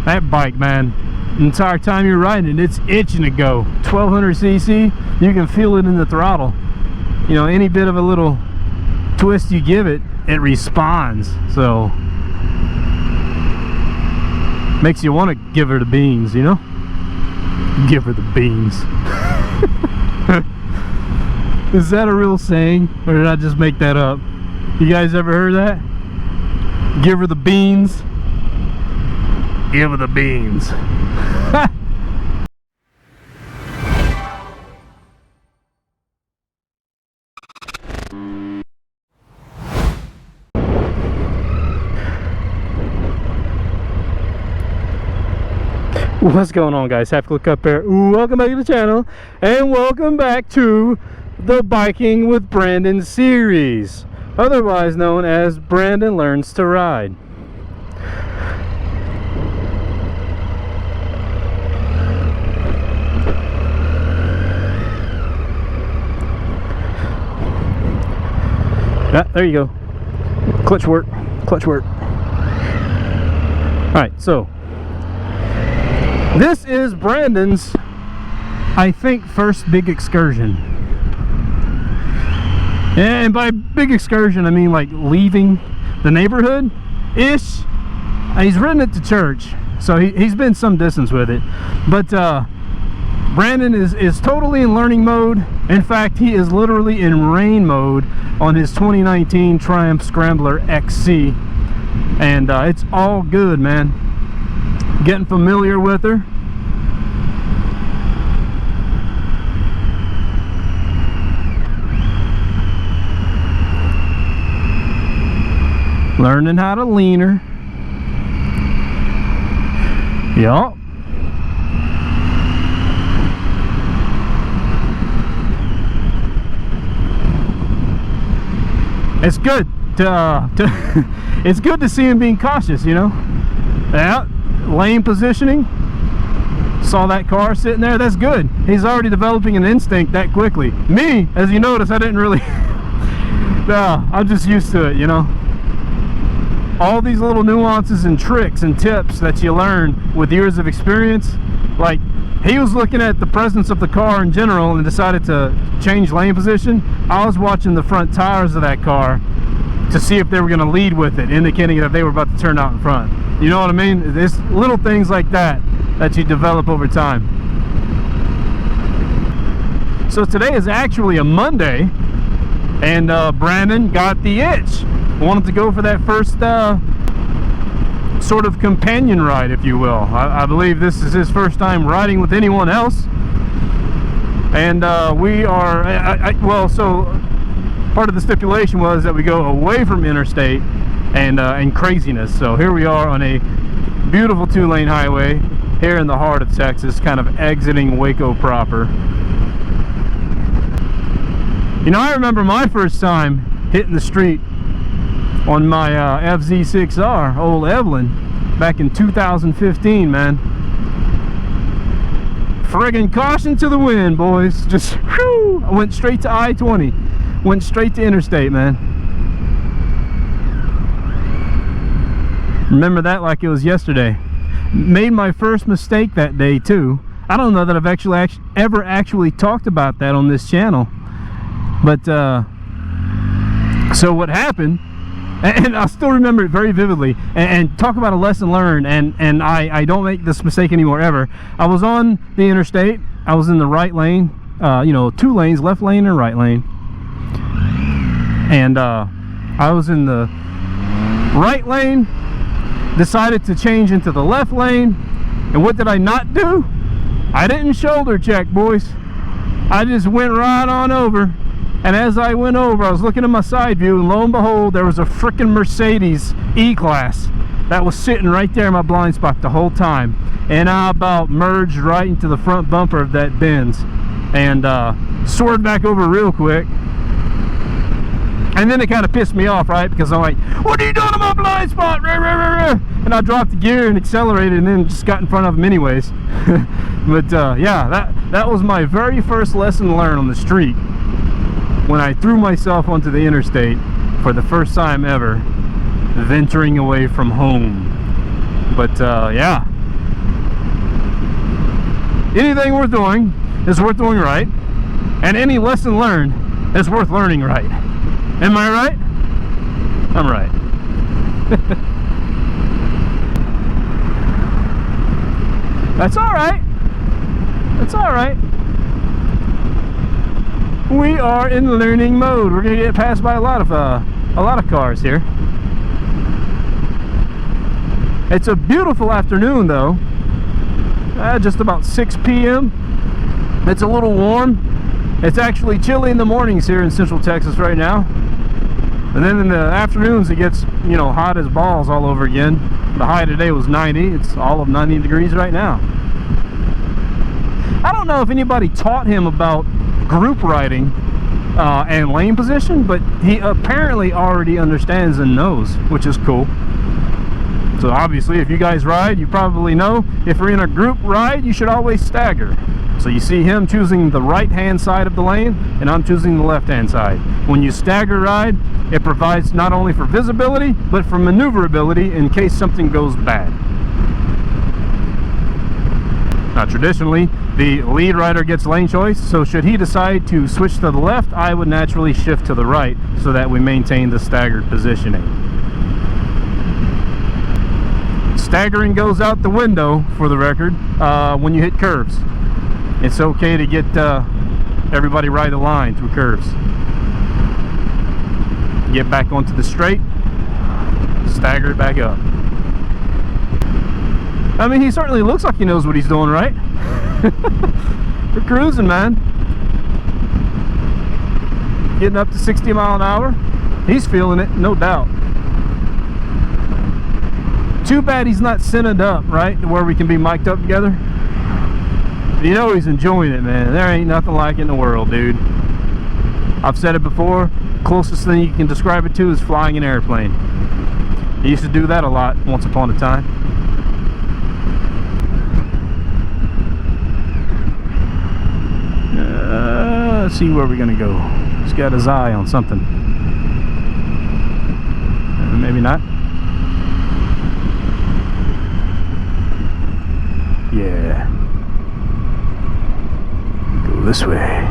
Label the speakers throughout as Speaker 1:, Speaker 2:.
Speaker 1: that bike, man, the entire time you're riding it, it's itching to go. 1200cc, you can feel it in the throttle. You know, any bit of a little twist you give it, it responds. So makes you want to give her the beans, you know? Give her the beans. Is that a real saying, or did I just make that up? You guys ever heard that? Give her the beans. Give her the beans. What's going on, guys? Have to look up there. Welcome back to the channel, and welcome back to the Biking with Brandon series, otherwise known as Brandon Learns to Ride. Ah, there you go. Clutch work, clutch work. Alright, so this is Brandon's, I think, first big excursion. And by big excursion, I mean like leaving the neighborhood-ish. He's ridden it to church, so he's been some distance with it. But Brandon is totally in learning mode. In fact, he is literally in rain mode on his 2019 Triumph Scrambler XC. And it's all good, man. Getting familiar with her. Learning how to lean her. Yup. It's good to it's good to see him being cautious, you know. Yeah, lane positioning. Saw that car sitting there. That's good. He's already developing an instinct that quickly. Me, as you notice, I didn't really. No, I'm just used to it, you know. All these little nuances and tricks and tips that you learn with years of experience. Like, he was looking at the presence of the car in general and decided to change lane position. I was watching the front tires of that car to see if they were going to lead with it, indicating that they were about to turn out in front. You know what I mean? There's little things like that that you develop over time. So today is actually a Monday, and Brandon got the itch. Wanted to go for that first sort of companion ride, if you will. I believe this is his first time riding with anyone else, and we are well, so part of the stipulation was that we go away from interstate and craziness. So here we are on a beautiful 2-lane highway here in the heart of Texas, kind of exiting Waco proper. You know, I remember my first time hitting the street on my FZ6R, old Evelyn, back in 2015, man. Friggin' caution to the wind, boys. Just whew, I went straight to I-20, went straight to interstate, man. Remember that like it was yesterday. Made my first mistake that day too. I don't know that I've ever actually talked about that on this channel, but so what happened, and I still remember it very vividly, and talk about a lesson learned, and I don't make this mistake anymore ever. I was on the interstate. I was in the right lane, you know, 2 lanes, left lane and right lane, and I was in the right lane, decided to change into the left lane, and what did I not do? I didn't shoulder check, boys. I just went right on over. And as I went over, I was looking at my side view, and lo and behold, there was a frickin' Mercedes E-Class that was sitting right there in my blind spot the whole time. And I about merged right into the front bumper of that Benz and soared back over real quick. And then it kind of pissed me off, right? Because I'm like, what are you doing in my blind spot? And I dropped the gear and accelerated, and then just got in front of him anyways. But yeah, that was my very first lesson learned on the street, when I threw myself onto the interstate for the first time ever, venturing away from home. But yeah, anything worth doing is worth doing right, and any lesson learned is worth learning right. Am I right? I'm right. That's all right. That's all right. We are in learning mode. We're gonna get passed by a lot of cars here. It's a beautiful afternoon though. Just about 6 p.m. It's a little warm. It's actually chilly in the mornings here in Central Texas right now. And then in the afternoons it gets, you know, hot as balls all over again. The high today was 90. It's all of 90 degrees right now. I don't know if anybody taught him about group riding and lane position, but he apparently already understands and knows, which is cool. So obviously if you guys ride, you probably know if you're in a group ride, you should always stagger. So you see him choosing the right hand side of the lane and I'm choosing the left hand side. When you stagger ride, it provides not only for visibility but for maneuverability in case something goes bad. Now traditionally the lead rider gets lane choice, so should he decide to switch to the left, I would naturally shift to the right so that we maintain the staggered positioning. Staggering goes out the window, for the record, when you hit curves. It's okay to get everybody right aligned through curves. Get back onto the straight, stagger it back up. I mean, he certainly looks like he knows what he's doing, right? We're cruising, man. Getting up to 60 miles an hour. He's feeling it, no doubt. Too bad he's not centered up, right, to where we can be mic'd up together. You know he's enjoying it, man. There ain't nothing like it in the world, dude. I've said it before, closest thing you can describe it to is flying an airplane. He used to do that a lot once upon a time. Let's see where we're gonna go. He's got his eye on something. Maybe not. Yeah. Go this way.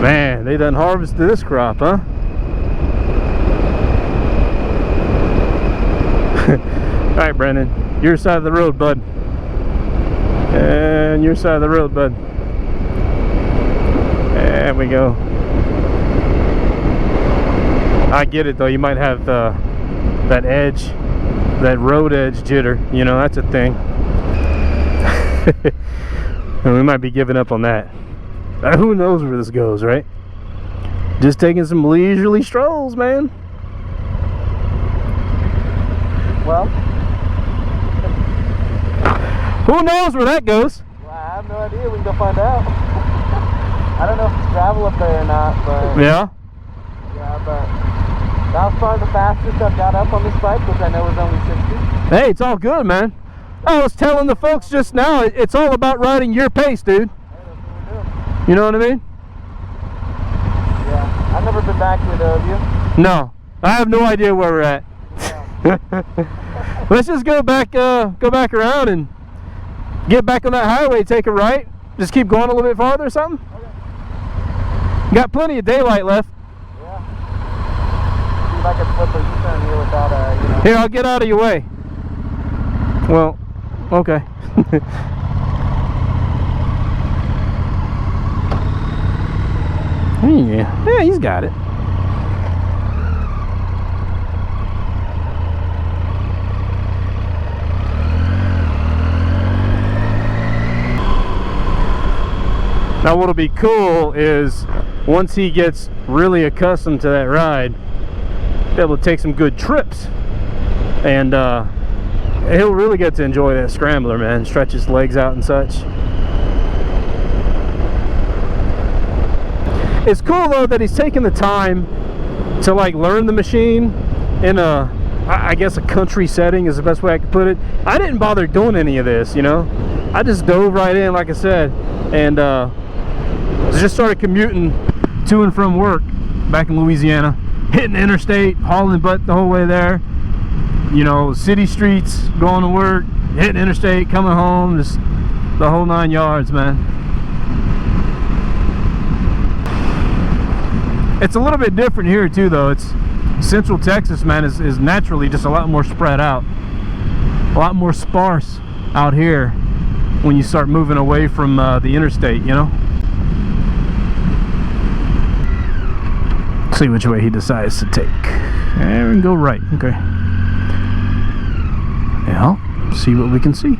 Speaker 1: Man, they done harvested this crop, huh? Alright, Brandon, your side of the road, bud. And your side of the road, bud. There we go. I get it though, you might have that edge, that road edge jitter, you know, that's a thing. And we might be giving up on that. Who knows where this goes, right? Just taking some leisurely strolls, man.
Speaker 2: Well,
Speaker 1: who knows where that goes?
Speaker 2: Well, I have no idea. We can go find out. I don't know if it's gravel up there or not, but
Speaker 1: yeah,
Speaker 2: but that was probably the fastest I've got up on this bike, which I know is only 60.
Speaker 1: Hey, it's all good, man. I was telling the folks just now, it's all about riding your pace, dude.
Speaker 2: Hey, that's what we're doing.
Speaker 1: You know what I mean?
Speaker 2: Yeah, I've never been back here though, have you?
Speaker 1: No, I have no idea where we're at. Yeah. Let's just go back around and get back on that highway, take a right, just keep going a little bit farther or something.
Speaker 2: Okay.
Speaker 1: Got plenty of daylight left.
Speaker 2: Yeah. See if I can flip a U-turn here without you know.
Speaker 1: Here, I'll get out of your way. Well, okay. Yeah, he's got it. Now what'll be cool is once he gets really accustomed to that ride, be able to take some good trips, and he'll really get to enjoy that scrambler, man. Stretch his legs out and such. It's cool though that he's taking the time to like learn the machine in a I guess a country setting is the best way I could put it. I didn't bother doing any of this, you know. I just dove right in, like I said, and just started commuting to and from work back in Louisiana, hitting the interstate, hauling butt the whole way there, you know, city streets, going to work, hitting the interstate, coming home, just the whole 9 yards, man. It's a little bit different here too, though. It's Central Texas, man, is naturally just a lot more spread out, a lot more sparse out here when you start moving away from the interstate, you know. See which way he decides to take. And we can go right. Okay. Yeah, see what we can see.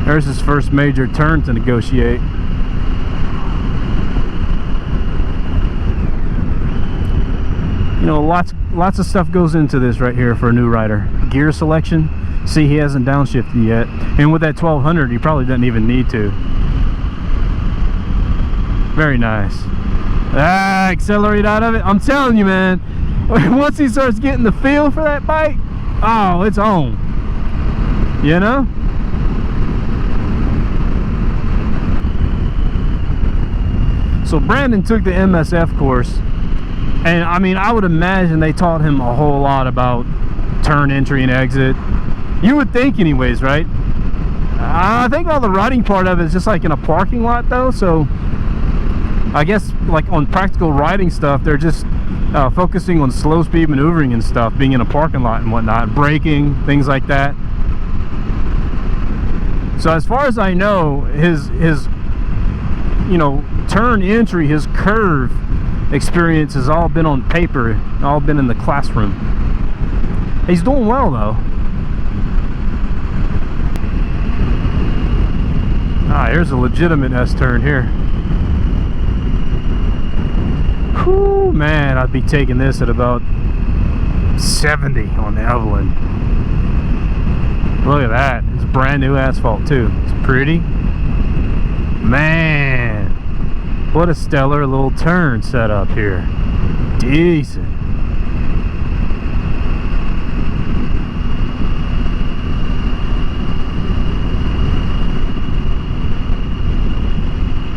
Speaker 1: There's his first major turn to negotiate. You know, lots of stuff goes into this right here for a new rider. Gear selection. See, he hasn't downshifted yet, and with that 1200 he probably doesn't even need to. Very nice. Accelerate out of it. I'm telling you, man, once he starts getting the feel for that bike, oh, it's on, you know. So Brandon took the MSF course, and I mean, I would imagine they taught him a whole lot about turn entry and exit. You would think anyways, right? I think all the riding part of it is just like in a parking lot though, so I guess like on practical riding stuff, they're just focusing on slow speed maneuvering and stuff, being in a parking lot and whatnot, braking, things like that. So as far as I know, his you know, turn entry, his curve experience has all been on paper, all been in the classroom. He's doing well though. Ah, here's a legitimate S-turn here. Whew, man, I'd be taking this at about 70 on the Evelyn. Look at that. It's brand new asphalt too. It's pretty. Man, what a stellar little turn set up here. Decent.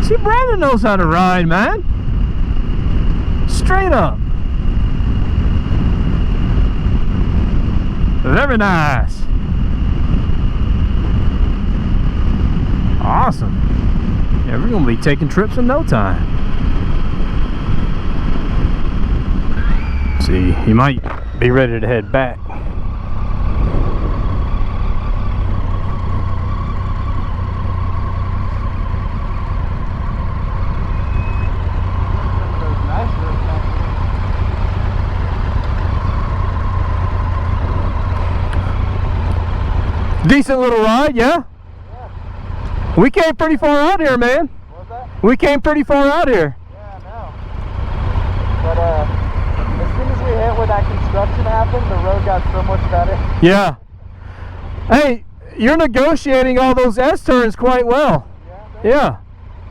Speaker 1: See, Brandon knows how to ride, man. Straight up. Very nice. Awesome. Yeah, we're gonna be taking trips in no time. See, he might be ready to head back. Decent little ride, yeah? Yeah. We came pretty far out here, man.
Speaker 2: What was that?
Speaker 1: We came pretty far out here.
Speaker 2: Yeah, I know. But as soon as we hit where that construction happened, the road got so much better.
Speaker 1: Yeah. Hey, you're negotiating all those S-turns quite well.
Speaker 2: Yeah.
Speaker 1: Yeah.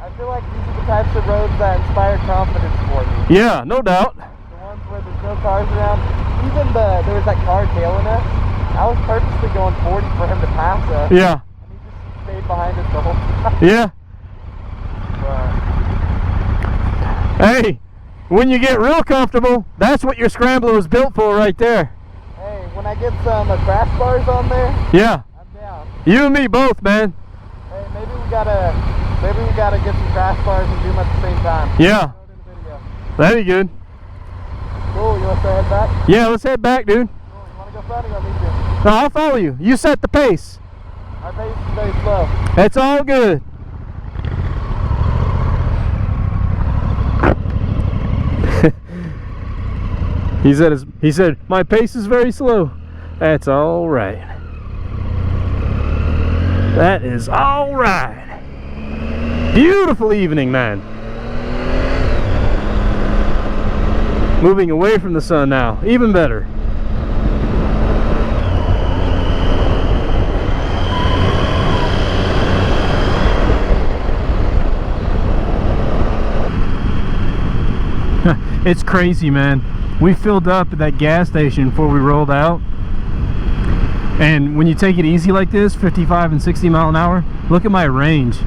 Speaker 2: I feel like these are the types of roads that inspire confidence for me.
Speaker 1: Yeah, no doubt.
Speaker 2: The ones where there's no cars around. Even there was that car tailing us. I was purposely going 40 for him to pass us.
Speaker 1: Yeah.
Speaker 2: And he just stayed behind us the whole time.
Speaker 1: Yeah.
Speaker 2: But
Speaker 1: hey, when you get real comfortable, that's what your Scrambler was built for right there.
Speaker 2: hey, when I get some crash bars on there,
Speaker 1: Yeah.
Speaker 2: I'm down.
Speaker 1: You and me both, man.
Speaker 2: Hey, maybe we gotta get some crash bars and do them at the same time.
Speaker 1: Yeah.
Speaker 2: Throw it in the video.
Speaker 1: That'd be good.
Speaker 2: Cool, you want to head back?
Speaker 1: Yeah, let's head back, dude.
Speaker 2: Cool, you want to go front or you want me to?
Speaker 1: No, I'll follow you. You set the pace.
Speaker 2: Our pace is very slow.
Speaker 1: It's all good. He said my pace is very slow. That's all right. That is all right. Beautiful evening, man. Moving away from the sun now, even better. It's crazy, man. We filled up at that gas station before we rolled out. And when you take it easy like this, 55 and 60 mile an hour, look at my range.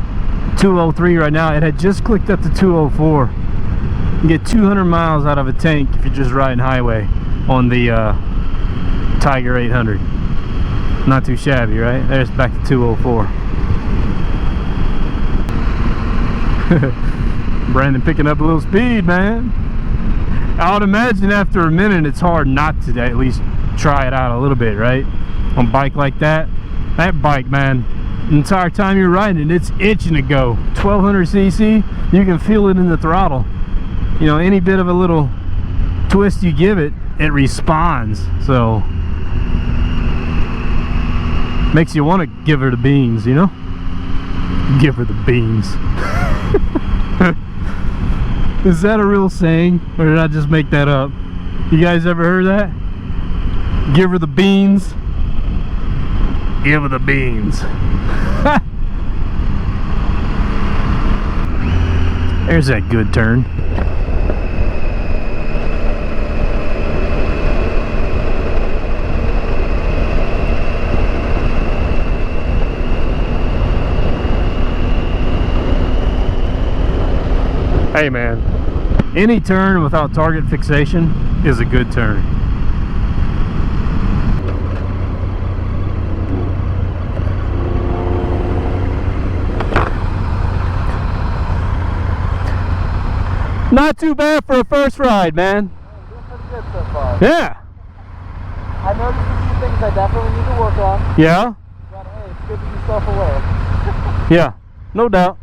Speaker 1: 203 right now. It had just clicked up to 204. You get 200 miles out of a tank if you're just riding highway on the Tiger 800. Not too shabby, right? There's back to 204. Brandon picking up a little speed, man. I would imagine after a minute it's hard not to at least try it out a little bit, right? On a bike like that bike, man, the entire time you're riding it, it's itching to go. 1200cc, you can feel it in the throttle. You know, any bit of a little twist you give it, it responds. So makes you want to give her the beans, you know? Give her the beans. Is that a real saying, or did I just make that up? You guys ever heard that? Give her the beans. Give her the beans. There's that good turn. Hey man, any turn without target fixation is a good turn. Not too bad for a first ride, man.
Speaker 2: Doing pretty good so far.
Speaker 1: Yeah.
Speaker 2: I noticed a few things I definitely need to work on.
Speaker 1: Yeah?
Speaker 2: But hey, it's good to be self-aware.
Speaker 1: Yeah, no doubt.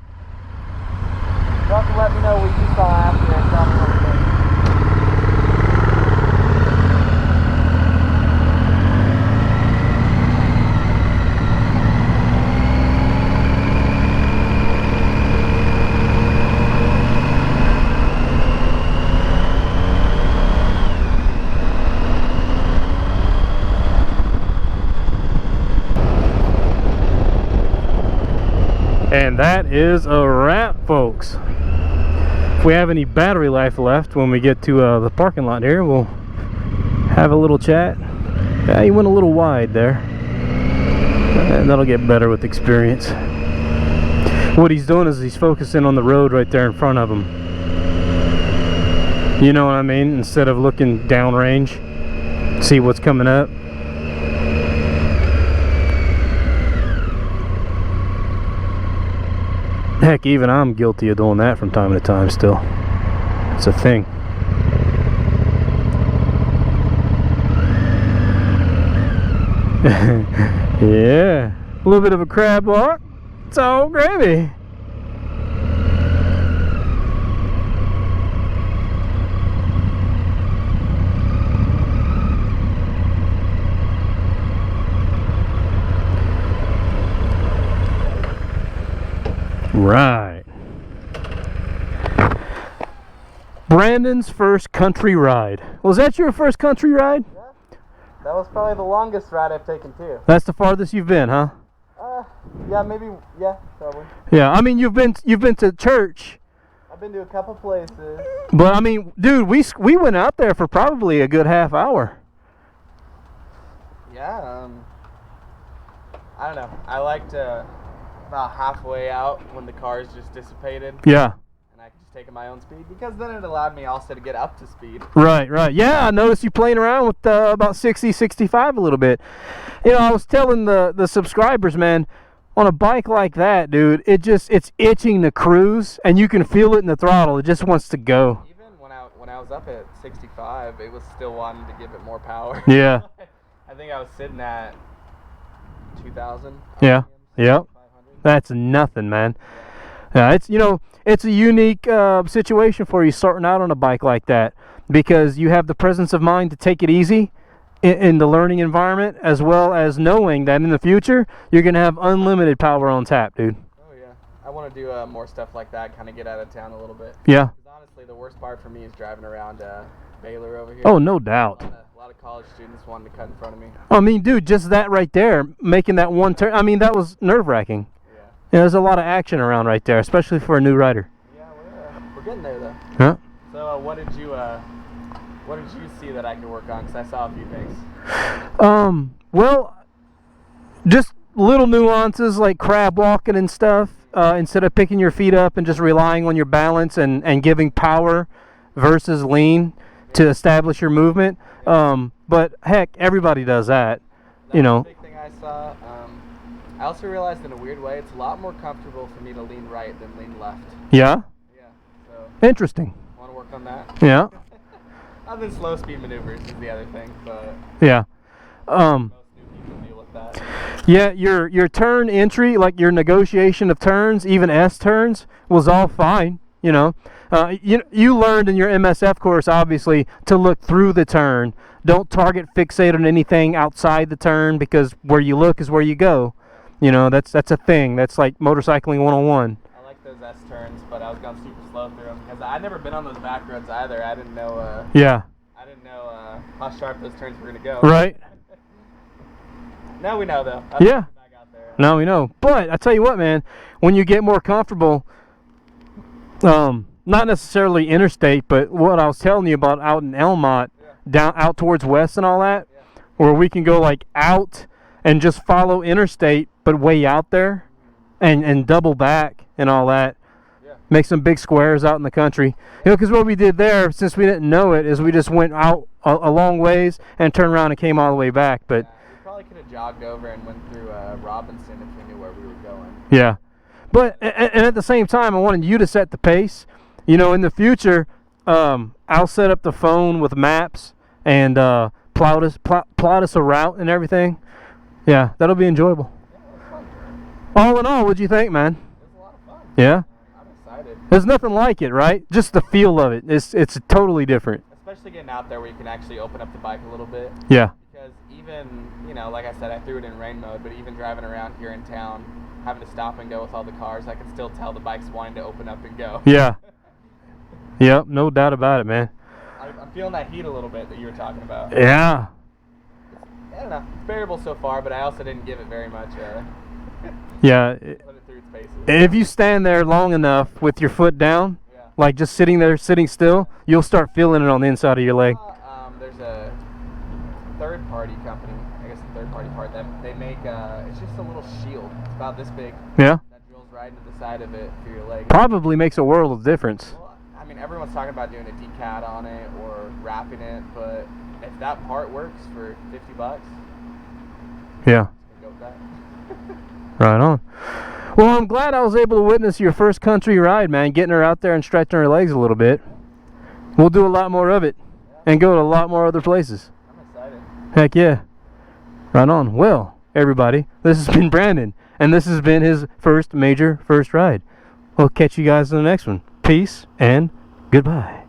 Speaker 2: You'll have to let me know what you saw after and tell me what you think.
Speaker 1: And that is a wrap, folks. If we have any battery life left when we get to the parking lot here, we'll have a little chat. Yeah, he went a little wide there, and that'll get better with experience. What he's doing is he's focusing on the road right there in front of him. You know what I mean? Instead of looking downrange, see what's coming up. Heck, even I'm guilty of doing that from time to time still. It's a thing. Yeah, a little bit of a crab walk. It's all gravy. Right. Brandon's first country ride. Was that your first country ride?
Speaker 2: Yeah. That was probably the longest ride I've taken too.
Speaker 1: That's the farthest you've been, huh?
Speaker 2: Yeah, maybe. Yeah, probably.
Speaker 1: Yeah, I mean you've been to church.
Speaker 2: I've been to a couple places.
Speaker 1: But I mean, dude, we went out there for probably a good half hour.
Speaker 2: Yeah. I don't know. I liked about halfway out when the cars just dissipated.
Speaker 1: Yeah.
Speaker 2: And I could just take at my own speed because then it allowed me also to get up to speed.
Speaker 1: Right, right. Yeah, I noticed you playing around with about 60, 65 a little bit. You know, I was telling the subscribers, man, on a bike like that, dude, it's itching to cruise, and you can feel it in the throttle. It just wants to go.
Speaker 2: Even when I was up at 65, it was still wanting to give it more power.
Speaker 1: Yeah.
Speaker 2: I think I was sitting at 2,000.
Speaker 1: Yeah. Yep. That's nothing, man. Yeah, it's, you know, it's a unique situation for you starting out on a bike like that, because you have the presence of mind to take it easy in the learning environment, as well as knowing that in the future you're gonna have unlimited power on tap, dude.
Speaker 2: Oh yeah, I want to do more stuff like that, kind of get out of town a little bit.
Speaker 1: Yeah.
Speaker 2: Honestly, the worst part for me is driving around Baylor over here.
Speaker 1: Oh, no doubt.
Speaker 2: A lot of college students wanting to cut in front of me.
Speaker 1: I mean, dude, just that right there, making that one turn. I mean, that was nerve-wracking.
Speaker 2: Yeah.
Speaker 1: There's a lot of action around right there, especially for a new rider.
Speaker 2: Yeah, we're getting there though.
Speaker 1: Huh?
Speaker 2: So what did you see that I could work on? Because I saw a few things.
Speaker 1: Well, just little nuances like crab walking and stuff. Instead of picking your feet up and just relying on your balance and giving power versus lean to establish your movement. But heck, everybody does that.
Speaker 2: That was a big thing I saw. I also realized in a weird way, it's a lot more comfortable for me to lean right than lean left.
Speaker 1: Yeah?
Speaker 2: Yeah. So
Speaker 1: interesting.
Speaker 2: Want to work on that?
Speaker 1: Yeah.
Speaker 2: Other than slow speed maneuvers is the other thing, but
Speaker 1: yeah.
Speaker 2: Most new people deal with that.
Speaker 1: Yeah, your turn entry, like your negotiation of turns, even S turns, was all fine. You know, you learned in your MSF course, obviously, to look through the turn. Don't target fixate on anything outside the turn, because where you look is where you go. You know, that's a thing. That's like motorcycling 101.
Speaker 2: I like those S turns, but I was going super slow through them because I'd never been on those back roads either. I didn't know.
Speaker 1: Yeah.
Speaker 2: I didn't know how sharp those turns were gonna go.
Speaker 1: Right.
Speaker 2: Now we know, though.
Speaker 1: Yeah.
Speaker 2: Back out there.
Speaker 1: Now we know. But I tell you what, man, when you get more comfortable, not necessarily interstate, but what I was telling you about out in Elmont, down out towards West and all that, where we can go like out and just follow interstate, but way out there, and double back and all that. Make some big squares out in the country. You know, because what we did there, since we didn't know it, is we just went out a long ways and turned around and came all the way back. But
Speaker 2: we probably could have jogged over and went through Robinson if we knew where we were going.
Speaker 1: Yeah. But and at the same time, I wanted you to set the pace. You know, in the future, I'll set up the phone with maps and plot us a route and everything. Yeah, that'll be enjoyable. All in all, what'd you think, man?
Speaker 2: It was a lot of fun.
Speaker 1: Yeah?
Speaker 2: I'm excited.
Speaker 1: There's nothing like it, right? Just the feel of it. It's totally different.
Speaker 2: Especially getting out there where you can actually open up the bike a little bit.
Speaker 1: Yeah.
Speaker 2: Because even, you know, like I said, I threw it in rain mode, but even driving around here in town, having to stop and go with all the cars, I can still tell the bike's wanting to open up and go.
Speaker 1: Yeah. Yep, no doubt about it, man.
Speaker 2: I'm feeling that heat a little bit that you were talking about.
Speaker 1: Yeah.
Speaker 2: I don't know. It's bearable so far, but I also didn't give it very much.
Speaker 1: Yeah.
Speaker 2: Put it through its paces.
Speaker 1: If you stand there long enough with your foot down, like just sitting there, sitting still, you'll start feeling it on the inside of your leg.
Speaker 2: There's a third-party company, I guess a third-party part, that they make, it's just a little shield. It's about this big.
Speaker 1: Yeah.
Speaker 2: That drills right into the side of it for your leg.
Speaker 1: Probably makes a world of difference.
Speaker 2: Well, I mean, everyone's talking about doing a decat on it or wrapping it, but if that part works for $50,
Speaker 1: yeah.
Speaker 2: go with that.
Speaker 1: Right on. Well, I'm glad I was able to witness your first country ride, man, getting her out there and stretching her legs a little bit. We'll do a lot more of it and go to a lot more other places.
Speaker 2: I'm excited.
Speaker 1: Heck yeah. Right on. Well, everybody, this has been Brandon, and this has been his first ride. We'll catch you guys in the next one. Peace and goodbye.